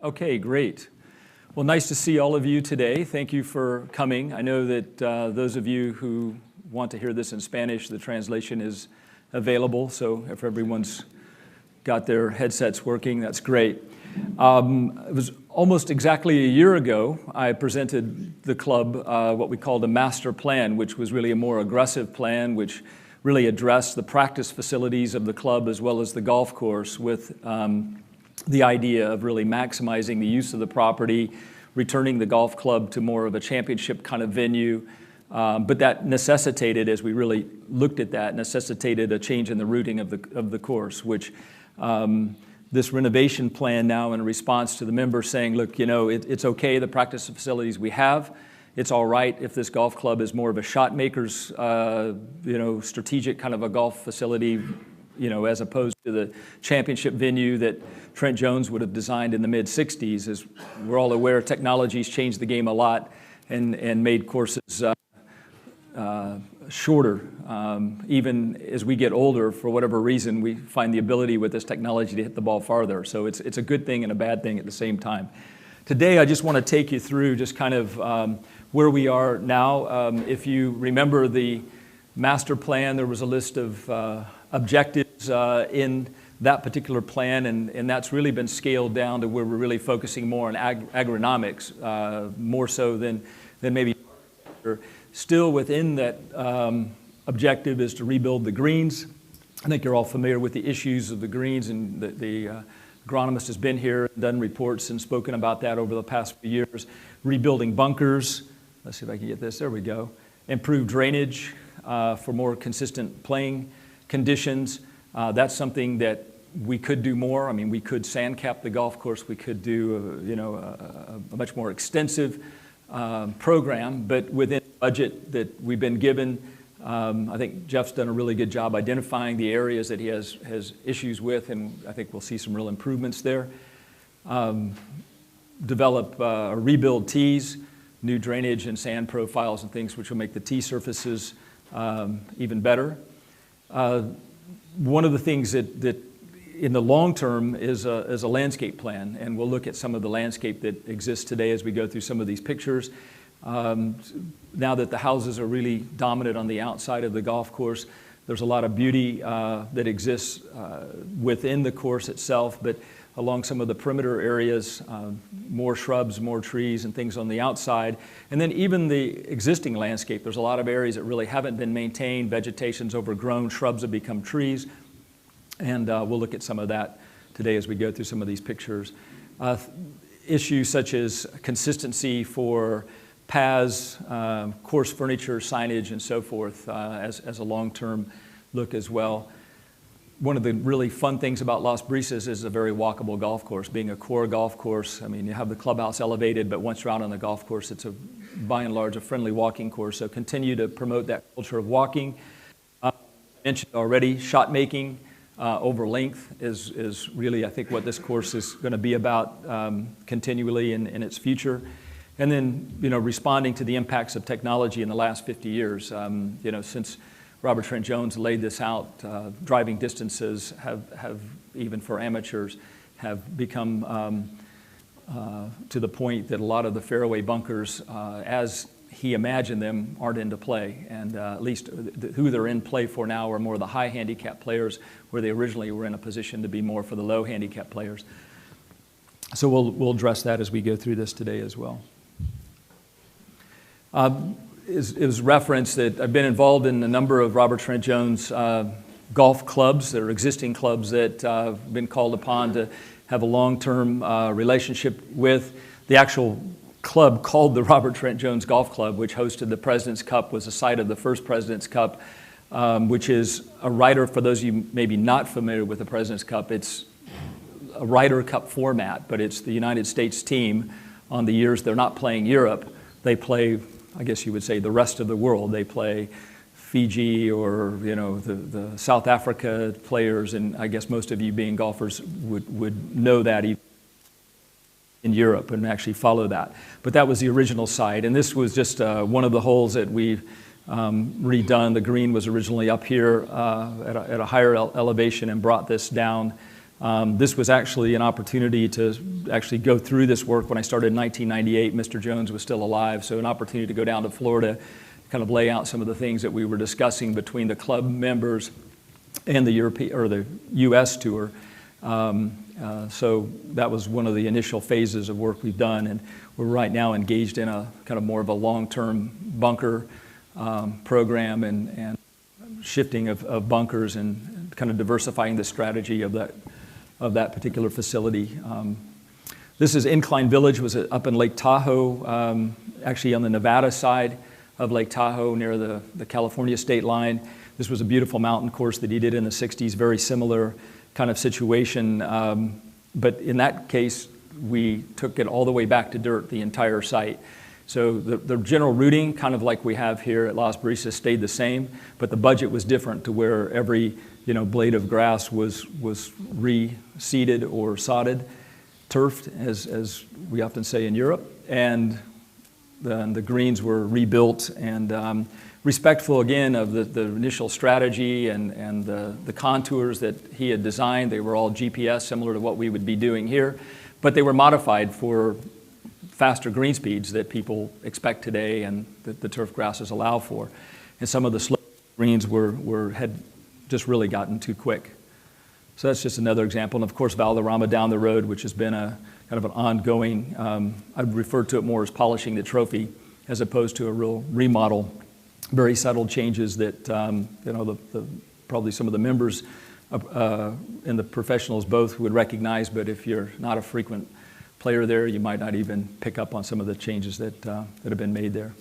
Okay, great. Well, nice to see all of you today. Thank you for coming. I know that those of you who want to hear this in Spanish, the translation is available, so if everyone's got their headsets working, that's great. It was almost exactly a year ago, I presented the club what we called a master plan, which was really a more aggressive plan, which really addressed the practice facilities of the club as well as the golf course with the idea of really maximizing the use of the property, returning the golf club to more of a championship kind of venue. But that necessitated, as we really looked at that, necessitated a change in the routing of the course, which this renovation plan now in response to the members saying, look, you know, it's okay, the practice facilities we have. It's all right if this golf club is more of a shot maker's, strategic kind of a golf facility, as opposed to the championship venue that Trent Jones would have designed in the mid-'60s. As we're all aware, technology's changed the game a lot and made courses shorter. Even as we get older, for whatever reason, we find the ability with this technology to hit the ball farther. So it's a good thing and a bad thing at the same time. Today, I just want to take you through just kind of where we are now. If you remember the master plan, there was a list of objectives in that particular plan, and that's really been scaled down to where we're really focusing more on agronomics, more so than maybe. Still within that objective is to rebuild the greens. I think you're all familiar with the issues of the greens, and the agronomist has been here and done reports and spoken about that over the past few years. Rebuilding bunkers. Let's see if I can get this. There we go. Improved drainage for more consistent playing conditions. That's something that we could do more. I mean, we could sand cap the golf course. We could do, a much more extensive program, but within the budget that we've been given, I think Jeff's done a really good job identifying the areas that he has issues with, and I think we'll see some real improvements there. Develop or rebuild tees, new drainage and sand profiles and things which will make the tee surfaces even better. One of the things that in the long term is a landscape plan, and we'll look at some of the landscape that exists today as we go through some of these pictures. Now that the houses are really dominant on the outside of the golf course, there's a lot of beauty that exists within the course itself, but along some of the perimeter areas, more shrubs, more trees and things on the outside. And then even the existing landscape, there's a lot of areas that really haven't been maintained, vegetation's overgrown, shrubs have become trees. And we'll look at some of that today as we go through some of these pictures. Issues such as consistency for paths, course furniture, signage, and so forth as a long-term look as well. One of the really fun things about Las Brisas is a very walkable golf course. Being a core golf course, I mean, you have the clubhouse elevated, but once you're out on the golf course, it's by and large a friendly walking course. So continue to promote that culture of walking. I mentioned already, shot making. Over length is really, I think, what this course is going to be about continually in its future. And then, responding to the impacts of technology in the last 50 years. Since Robert Trent Jones laid this out, driving distances have even for amateurs, have become to the point that a lot of the fairway bunkers, as he imagined them, aren't into play, and at least who they're in play for now are more the high handicap players, where they originally were in a position to be more for the low handicap players. So we'll address that as we go through this today as well. It was referenced that I've been involved in a number of Robert Trent Jones golf clubs. There are existing clubs that have been called upon to have a long-term relationship with. The actual club called the Robert Trent Jones Golf Club, which hosted the President's Cup, was the site of the first President's Cup, which is a Ryder, for those of you maybe not familiar with the President's Cup, it's a Ryder Cup format, but it's the United States team on the years they're not playing Europe. They play, I guess you would say, the rest of the world. They play Fiji or, the South Africa players, and I guess most of you being golfers would know that even in Europe and actually follow that. But that was the original site, and this was just one of the holes that we've redone. The green was originally up here at a higher elevation and brought this down. This was actually an opportunity to actually go through this work. When I started in 1998, Mr. Jones was still alive, so an opportunity to go down to Florida, kind of lay out some of the things that we were discussing between the club members and the European or the U.S. tour. So that was one of the initial phases of work we've done, and we're right now engaged in a kind of more of a long-term bunker program and shifting of bunkers and kind of diversifying the strategy of that particular facility. This is Incline Village, was up in Lake Tahoe, actually on the Nevada side of Lake Tahoe near the California state line. This was a beautiful mountain course that he did in the 60s, very similar kind of situation. But in that case, we took it all the way back to dirt, the entire site. So the general routing, kind of like we have here at Las Brisas, stayed the same, but the budget was different to where every blade of grass was reseeded or sodded, turfed, as we often say in Europe, and the greens were rebuilt and respectful again of the initial strategy and the contours that he had designed. They were all GPS, similar to what we would be doing here, but they were modified for faster green speeds that people expect today and that the turf grasses allow for. And some of the slow greens had just really gotten too quick. So that's just another example. And of course, Valderrama down the road, which has been a kind of an ongoing, I'd refer to it more as polishing the trophy as opposed to a real remodel. Very subtle changes that, probably some of the members and the professionals both would recognize, but if you're not a frequent player there, you might not even pick up on some of the changes that have been made there.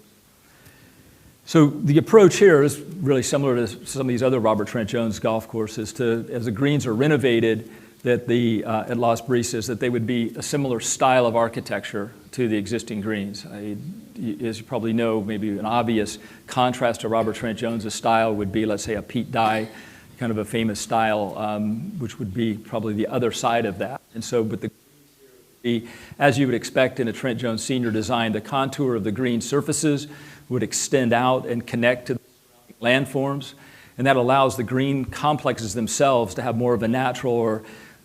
So the approach here is really similar to some of these other Robert Trent Jones golf courses. As the greens are renovated, that at Las Brisas, that they would be a similar style of architecture to the existing greens. As you probably know, maybe an obvious contrast to Robert Trent Jones' style would be, let's say, a Pete Dye, kind of a famous style, which would be probably the other side of that. And so, but the as you would expect in a Trent Jones Senior design, the contour of the green surfaces would extend out and connect to the landforms, and that allows the green complexes themselves to have more of a natural or,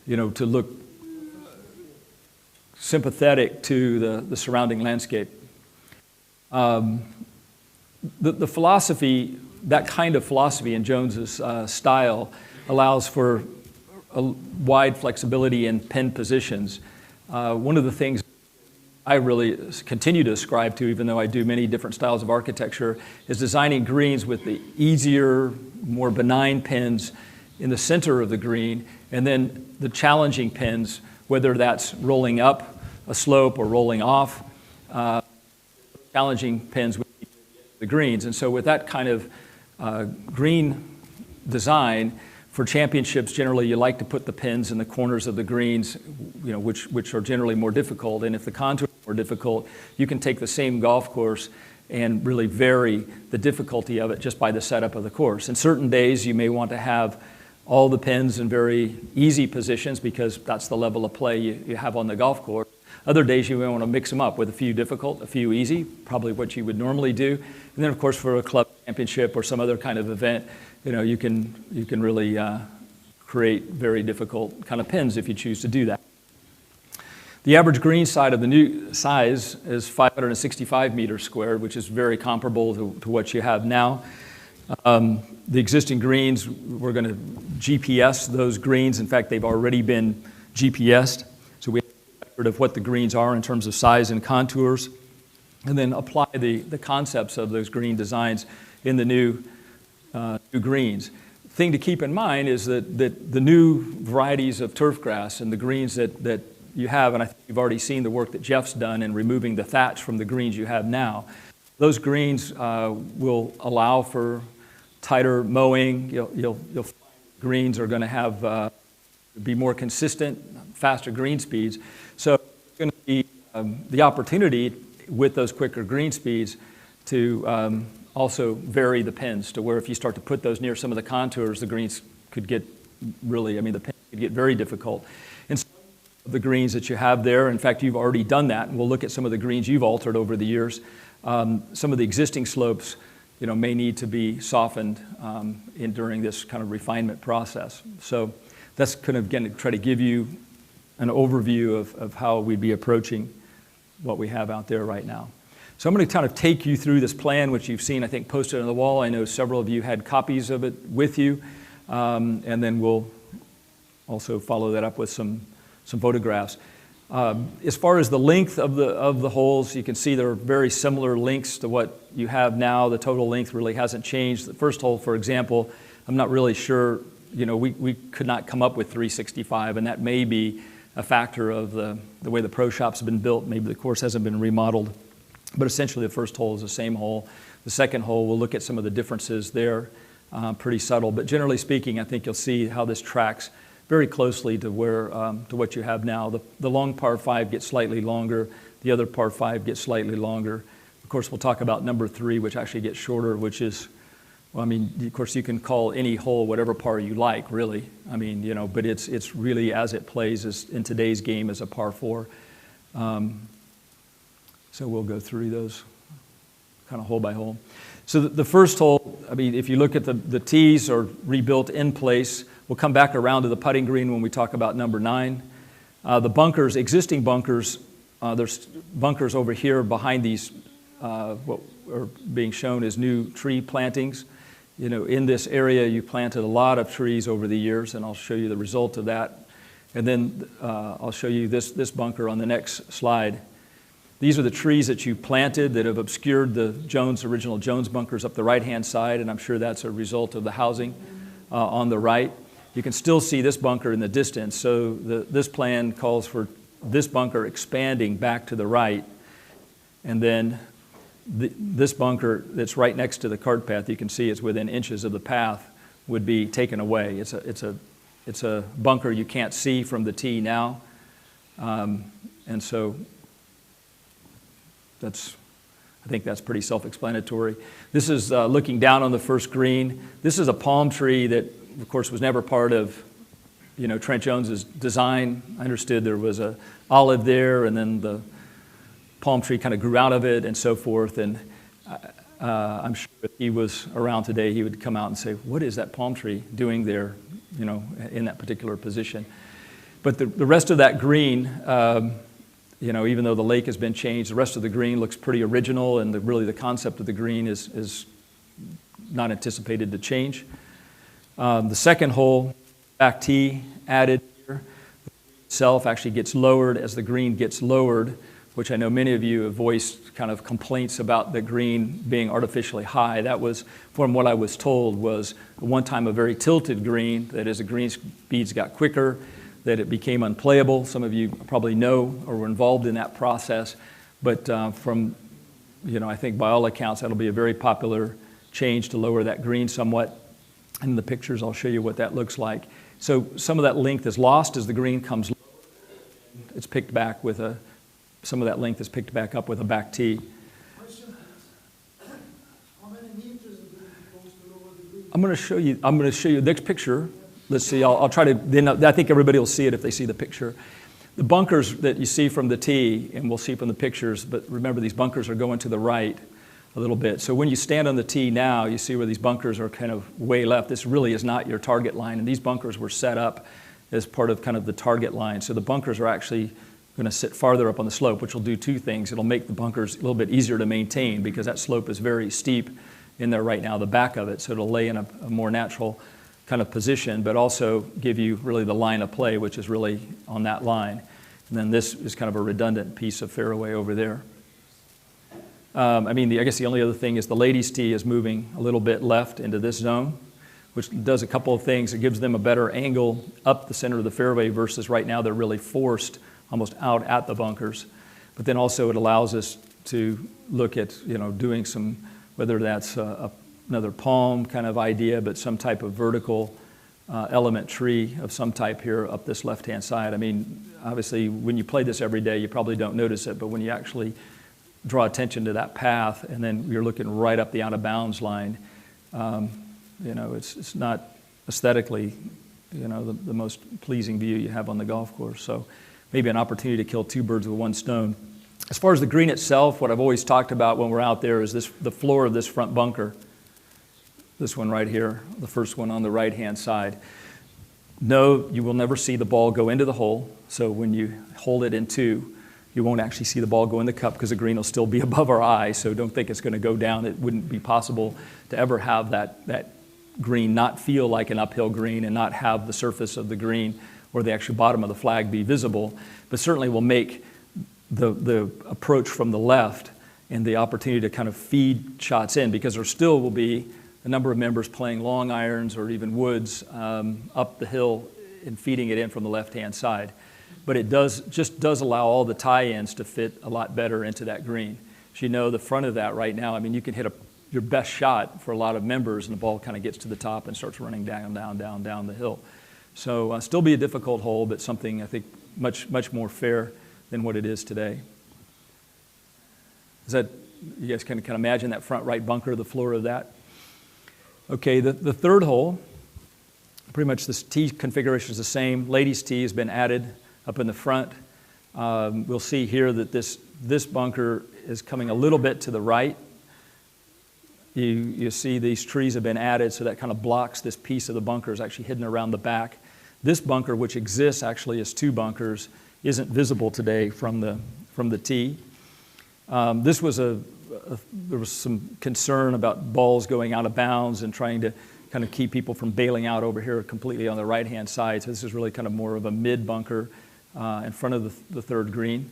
to look sympathetic to the surrounding landscape. The philosophy, that kind of philosophy in Jones's style allows for a wide flexibility in pin positions. One of the things I really continue to ascribe to, even though I do many different styles of architecture, is designing greens with the easier, more benign pins in the center of the green, and then the challenging pins, whether that's rolling up a slope or rolling off, challenging pins with the greens. And so with that kind of green design, for championships, generally you like to put the pins in the corners of the greens, which are generally more difficult. And if the contours are more difficult, you can take the same golf course and really vary the difficulty of it just by the setup of the course. In certain days, you may want to have all the pins in very easy positions because that's the level of play you have on the golf course. Other days, you may want to mix them up with a few difficult, a few easy, probably what you would normally do. And then, of course, for a club championship or some other kind of event, you can really create very difficult kind of pins if you choose to do that. The average green side of the new size is 565 meters squared, which is very comparable to what you have now. The existing greens, we're going to GPS those greens. In fact, they've already been GPSed. So we have a record of what the greens are in terms of size and contours, and then apply the concepts of those green designs in the new greens. Thing to keep in mind is that the new varieties of turf grass and the greens that you have, and I think you've already seen the work that Jeff's done in removing the thatch from the greens you have now, those greens will allow for tighter mowing. Greens are going to have be more consistent, faster green speeds. So it's going to be the opportunity with those quicker green speeds to also vary the pins to where if you start to put those near some of the contours, the greens could get really, the pins could get very difficult. And some of the greens that you have there, in fact, you've already done that, and we'll look at some of the greens you've altered over the years. Some of the existing slopes, may need to be softened during this kind of refinement process. So that's kind of, again, to try to give you an overview of how we'd be approaching what we have out there right now. So I'm going to kind of take you through this plan, which you've seen, I think, posted on the wall. I know several of you had copies of it with you. And then we'll also follow that up with some photographs. As far as the length of the holes, you can see they're very similar lengths to what you have now. The total length really hasn't changed. The first hole, for example, I'm not really sure, we could not come up with 365, and that may be a factor of the way the pro shops have been built. Maybe the course hasn't been remodeled. But essentially, the first hole is the same hole. The second hole, we'll look at some of the differences there, pretty subtle. But generally speaking, I think you'll see how this tracks very closely to what you have now. The long par 5 gets slightly longer. The other par 5 gets slightly longer. Of course, we'll talk about number 3, which actually gets shorter, which is, of course, you can call any hole whatever par you like, really. But it's really as it plays in today's game as a par 4. So we'll go through those kind of hole by hole. So the first hole, if you look at the tees are rebuilt in place. We'll come back around to the putting green when we talk about number 9. The bunkers, existing bunkers, there's bunkers over here behind these, what are being shown as new tree plantings. In this area, you planted a lot of trees over the years, and I'll show you the result of that. And then I'll show you this bunker on the next slide. These are the trees that you planted that have obscured the original Jones bunkers up the right-hand side, and I'm sure that's a result of the housing on the right. You can still see this bunker in the distance, so this plan calls for this bunker expanding back to the right, and then this bunker that's right next to the cart path, you can see it's within inches of the path, would be taken away. It's a bunker you can't see from the tee now, and so I think that's pretty self-explanatory. This is looking down on the first green. This is a palm tree that, of course, was never part of, Trent Jones's design. I understood there was an olive there, and then the palm tree kind of grew out of it, and so forth. And I'm sure if he was around today, he would come out and say, "What is that palm tree doing there, in that particular position?" But the rest of that green. Even though the lake has been changed, the rest of the green looks pretty original, and really the concept of the green is not anticipated to change. The second hole, back tee added here, itself actually gets lowered as the green gets lowered, which I know many of you have voiced kind of complaints about the green being artificially high. That was, from what I was told, was at one time a very tilted green, that as the green speeds got quicker, that it became unplayable. Some of you probably know or were involved in that process. But from, I think by all accounts, that'll be a very popular change to lower that green somewhat. And in the pictures, I'll show you what that looks like. So some of that length is lost as the green comes lower. It's picked back with some of that length is picked back up with a back tee. How many meters are supposed to lower the green? I'm going to show you the next picture. Let's see, I'll try to, then I think everybody will see it if they see the picture. The bunkers that you see from the tee, and we'll see from the pictures, but remember these bunkers are going to the right a little bit. So when you stand on the tee now, you see where these bunkers are kind of way left. This really is not your target line, and these bunkers were set up as part of kind of the target line. So the bunkers are actually going to sit farther up on the slope, which will do two things. It'll make the bunkers a little bit easier to maintain because that slope is very steep in there right now, the back of it, so it'll lay in a more natural kind of position, but also give you really the line of play, which is really on that line. And then this is kind of a redundant piece of fairway over there. I guess the only other thing is the ladies' tee is moving a little bit left into this zone, which does a couple of things. It gives them a better angle up the center of the fairway versus right now they're really forced almost out at the bunkers. But then also it allows us to look at, doing some, whether that's another palm kind of idea, but some type of vertical element tree of some type here up this left-hand side. Obviously, when you play this every day, you probably don't notice it, but when you actually draw attention to that path, and then you're looking right up the out-of-bounds line, it's not aesthetically, the most pleasing view you have on the golf course. So maybe an opportunity to kill two birds with one stone. As far as the green itself, what I've always talked about when we're out there is the floor of this front bunker. This one right here, the first one on the right-hand side. No, you will never see the ball go into the hole. So when you hold it in two, you won't actually see the ball go in the cup because the green will still be above our eyes. So don't think it's going to go down. It wouldn't be possible to ever have that green not feel like an uphill green and not have the surface of the green or the actual bottom of the flag be visible. But certainly will make the approach from the left and the opportunity to kind of feed shots in, because there still will be a number of members playing long irons or even woods up the hill and feeding it in from the left-hand side. But it just does allow all the tie-ins to fit a lot better into that green. As you know, the front of that right now, I mean, you can hit your best shot for a lot of members, and the ball kind of gets to the top and starts running down the hill. So still be a difficult hole, but something I think much more fair than what it is today. Is that, you guys can imagine that front right bunker, the floor of that? Okay, the third hole, pretty much this tee configuration is the same. Ladies' tee has been added up in the front. We'll see here that this bunker is coming a little bit to the right. You see these trees have been added, so that kind of blocks this piece of the bunker is actually hidden around the back. This bunker, which exists actually as two bunkers, isn't visible today from the tee. There was some concern about balls going out of bounds and trying to kind of keep people from bailing out over here completely on the right-hand side. So this is really kind of more of a mid-bunker in front of the third green,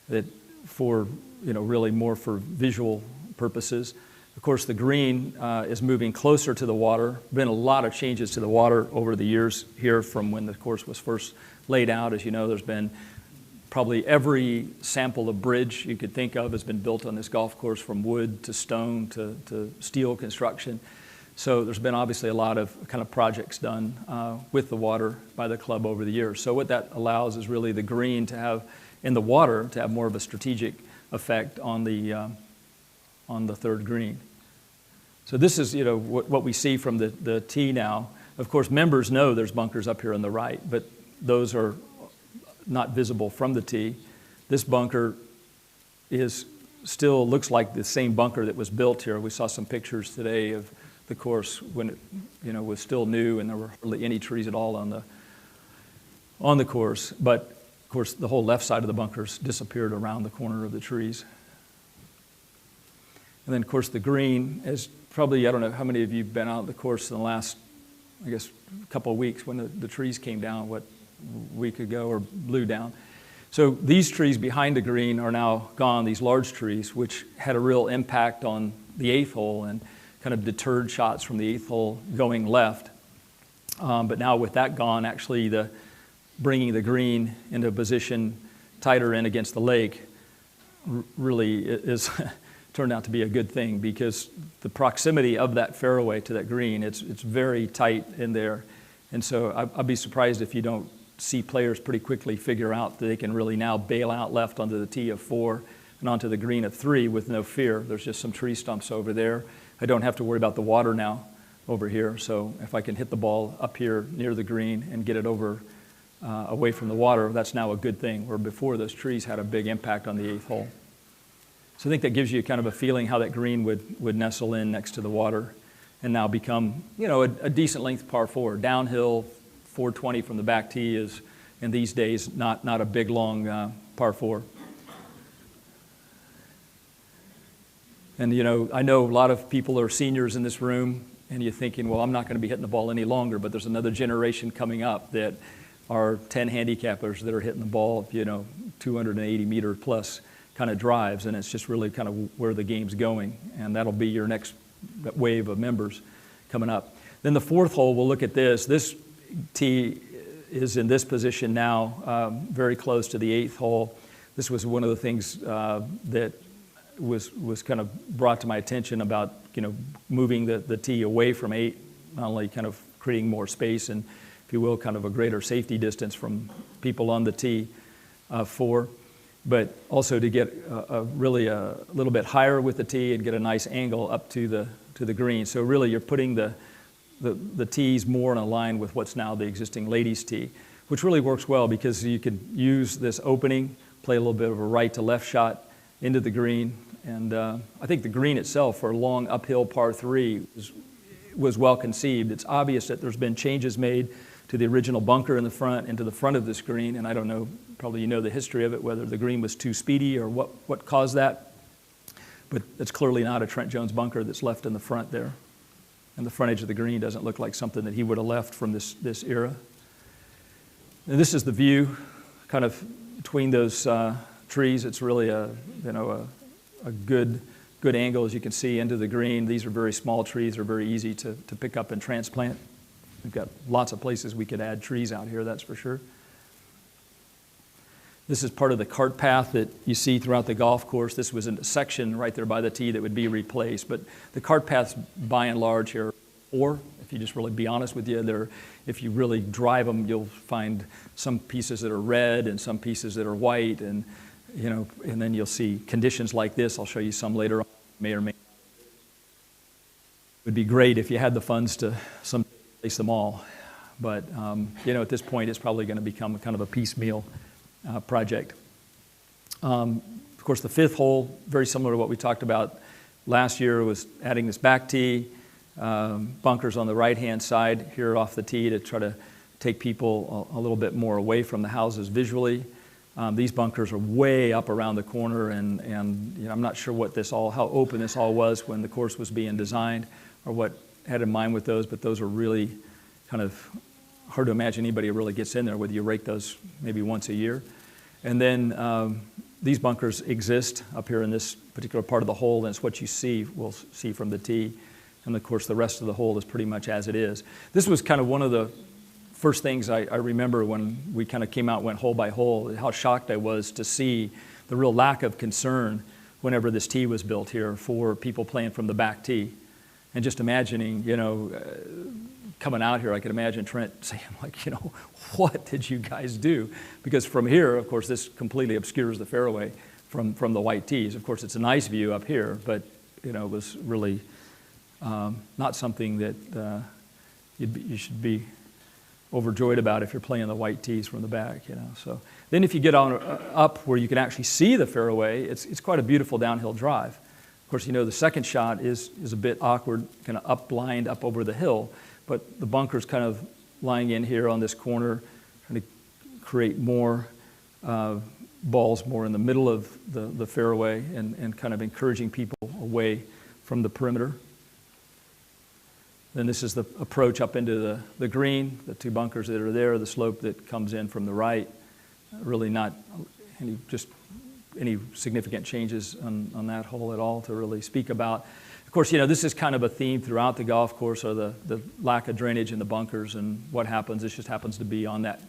that for, really more for visual purposes. Of course, the green is moving closer to the water. Been a lot of changes to the water over the years here from when the course was first laid out. As you know, there's been probably every sample of bridge you could think of has been built on this golf course, from wood to stone to steel construction. So there's been obviously a lot of kind of projects done with the water by the club over the years. So what that allows is really the green to have, in the water, to have more of a strategic effect on the third green. So this is, what we see from the tee now. Of course, members know there's bunkers up here on the right, but those are not visible from the tee. This bunker still looks like the same bunker that was built here. We saw some pictures today of the course when it was still new and there were hardly any trees at all on the course. But of course, the whole left side of the bunkers disappeared around the corner of the trees. And then, of course, the green is probably, I don't know how many of you have been out on the course in the last, I guess, couple of weeks when the trees came down, a week ago, or blew down. So these trees behind the green are now gone, these large trees, which had a real impact on the eighth hole and kind of deterred shots from the eighth hole going left. But now with that gone, actually bringing the green into a position tighter in against the lake really is turned out to be a good thing, because the proximity of that fairway to that green, it's very tight in there. And so I'd be surprised if you don't see players pretty quickly figure out that they can really now bail out left onto the tee of 4 and onto the green of 3 with no fear. There's just some tree stumps over there. I don't have to worry about the water now over here. So if I can hit the ball up here near the green and get it over away from the water, that's now a good thing, where before those trees had a big impact on the 8th hole. So I think that gives you kind of a feeling how that green would nestle in next to the water and now become, a decent length par 4. Downhill, 420 from the back tee is, in these days, not a big, long par 4. And, I know a lot of people are seniors in this room, and you're thinking, well, I'm not going to be hitting the ball any longer, but there's another generation coming up that are 10 handicappers that are hitting the ball, 280 meter plus kind of drives, and it's just really kind of where the game's going, and that'll be your next wave of members coming up. Then the 4th hole, we'll look at this. This tee is in this position now, very close to the 8th hole. This was one of the things that was kind of brought to my attention about, moving the tee away from 8, not only kind of creating more space and, if you will, kind of a greater safety distance from people on the tee 4, but also to get really a little bit higher with the tee and get a nice angle up to the green. So really you're putting the tees more in a line with what's now the existing ladies' tee, which really works well because you can use this opening, play a little bit of a right to left shot into the green. And I think the green itself for a long uphill par 3 was well conceived. It's obvious that there's been changes made to the original bunker in the front and to the front of this green. And I don't know, probably you know the history of it, whether the green was too speedy or what caused that. But it's clearly not a Trent Jones bunker that's left in the front there. And the front edge of the green doesn't look like something that he would have left from this era. And this is the view kind of between those trees. It's really a good angle, as you can see, into the green. These are very small trees. They're very easy to pick up and transplant. We've got lots of places we could add trees out here, that's for sure. This is part of the cart path that you see throughout the golf course. This was a section right there by the tee that would be replaced. But the cart paths, by and large, here, or if you just really be honest with you, if you really drive them, you'll find some pieces that are red and some pieces that are white, and then you'll see conditions like this. I'll show you some later on. May or may not. It would be great if you had the funds to replace them all, but at this point, it's probably going to become kind of a piecemeal project. Of course, the fifth hole, very similar to what we talked about last year, was adding this back tee, bunkers on the right-hand side here off the tee to try to take people a little bit more away from the houses visually. These bunkers are way up around the corner, and I'm not sure how open this all was when the course was being designed, or what had in mind with those, but those are really kind of hard to imagine anybody really gets in there, whether you rake those maybe once a year. And then these bunkers exist up here in this particular part of the hole, and it's what we'll see from the tee. And of course, the rest of the hole is pretty much as it is. This was kind of one of the first things I remember when we kind of came out and went hole by hole, how shocked I was to see the real lack of concern whenever this tee was built here for people playing from the back tee. And just imagining, coming out here, I could imagine Trent saying, what did you guys do? Because from here, of course, this completely obscures the fairway from the white tees. Of course, it's a nice view up here, but, it was really not something that you should be overjoyed about if you're playing the white tees from the back, So then if you get on up where you can actually see the fairway, it's quite a beautiful downhill drive. Of course, the second shot is a bit awkward, kind of up blind up over the hill, but the bunker's kind of lying in here on this corner, trying to create more balls more in the middle of the fairway and kind of encouraging people away from the perimeter. Then this is the approach up into the green, the two bunkers that are there, the slope that comes in from the right. Really not any significant changes on that hole at all to really speak about. Of course, this is kind of a theme throughout the golf course, or the lack of drainage in the bunkers and what happens. This just happens to be on that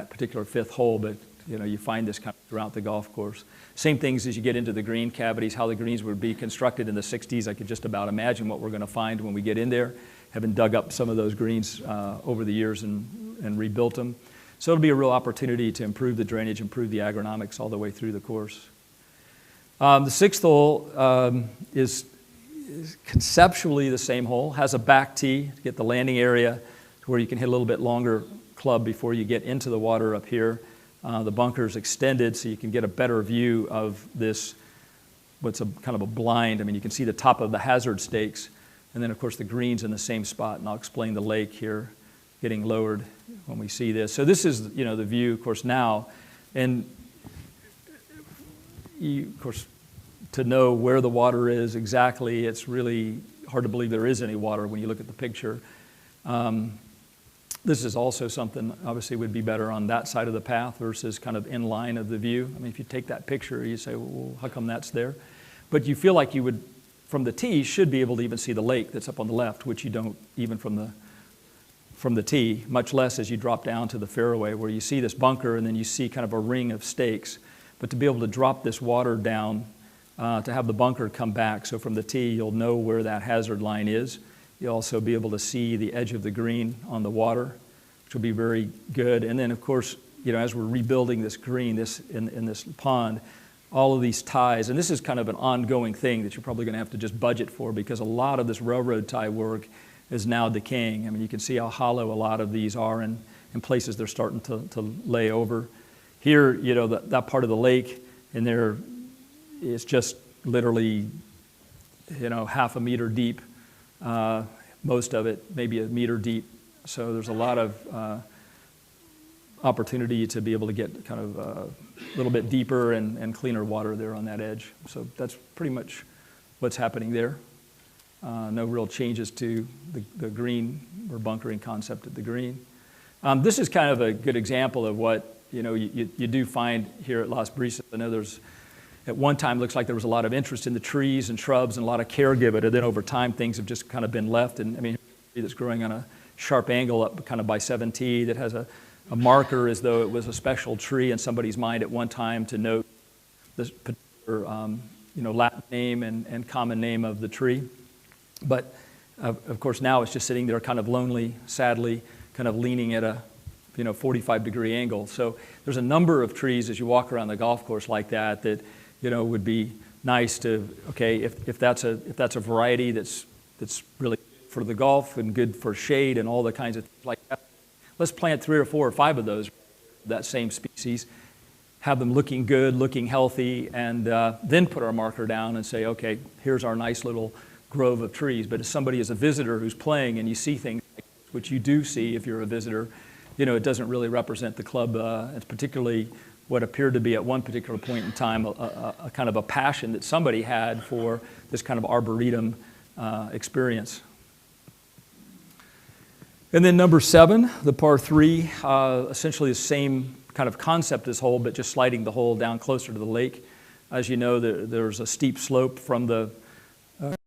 particular fifth hole, but you find this kind of throughout the golf course. Same things as you get into the green cavities, how the greens would be constructed in the 60s. I could just about imagine what we're going to find when we get in there, having dug up some of those greens over the years and rebuilt them. So it'll be a real opportunity to improve the drainage, improve the agronomics all the way through the course. The sixth hole is conceptually the same hole, has a back tee to get the landing area to where you can hit a little bit longer club before you get into the water up here. The bunker's extended so you can get a better view of this, what's kind of a blind. I mean, you can see the top of the hazard stakes, and then of course the green's in the same spot, and I'll explain the lake here getting lowered when we see this. So this is, the view, of course, now. And, of course, to know where the water is exactly, it's really hard to believe there is any water when you look at the picture. This is also something, obviously, would be better on that side of the path versus kind of in line of the view. I mean, if you take that picture, you say, well, how come that's there? But you feel like you would, from the tee, should be able to even see the lake that's up on the left, which you don't even from the tee, much less as you drop down to the fairway where you see this bunker and then you see kind of a ring of stakes. But to be able to drop this water down, to have the bunker come back, so from the tee you'll know where that hazard line is. You'll also be able to see the edge of the green on the water, which will be very good. And then, of course, as we're rebuilding this green in this pond, all of these ties, and this is kind of an ongoing thing that you're probably going to have to just budget for, because a lot of this railroad tie work is now decaying. I mean, you can see how hollow a lot of these are in places they're starting to lay over. Here, that part of the lake, and there is just literally, half a meter deep, most of it, maybe a meter deep, So there's a lot of opportunity to be able to get kind of a little bit deeper and cleaner water there on that edge. So that's pretty much what's happening there. No real changes to the green or bunkering concept at the green. This is kind of a good example of what you do find here at Las Brisas. I know at one time looks like there was a lot of interest in the trees and shrubs and a lot of care given, and then over time things have just kind of been left. And I mean, that's growing on a sharp angle up kind of by 7T that has a marker as though it was a special tree in somebody's mind at one time to note this particular Latin name and common name of the tree. But of course now it's just sitting there kind of lonely, sadly, kind of leaning at a 45-degree angle. So there's a number of trees as you walk around the golf course like that would be nice to, okay, if that's a variety that's really good for the golf and good for shade and all the kinds of things like that, let's plant 3 or 4 or 5 of those, that same species, have them looking good, looking healthy, and then put our marker down and say, okay, here's our nice little grove of trees. But if somebody is a visitor who's playing and you see things like this, which you do see if you're a visitor, it doesn't really represent the club. It's particularly what appeared to be at one particular point in time a kind of a passion that somebody had for this kind of arboretum experience. And then number 7, the par 3, essentially the same kind of concept as hole, but just sliding the hole down closer to the lake. As you know, there's a steep slope from the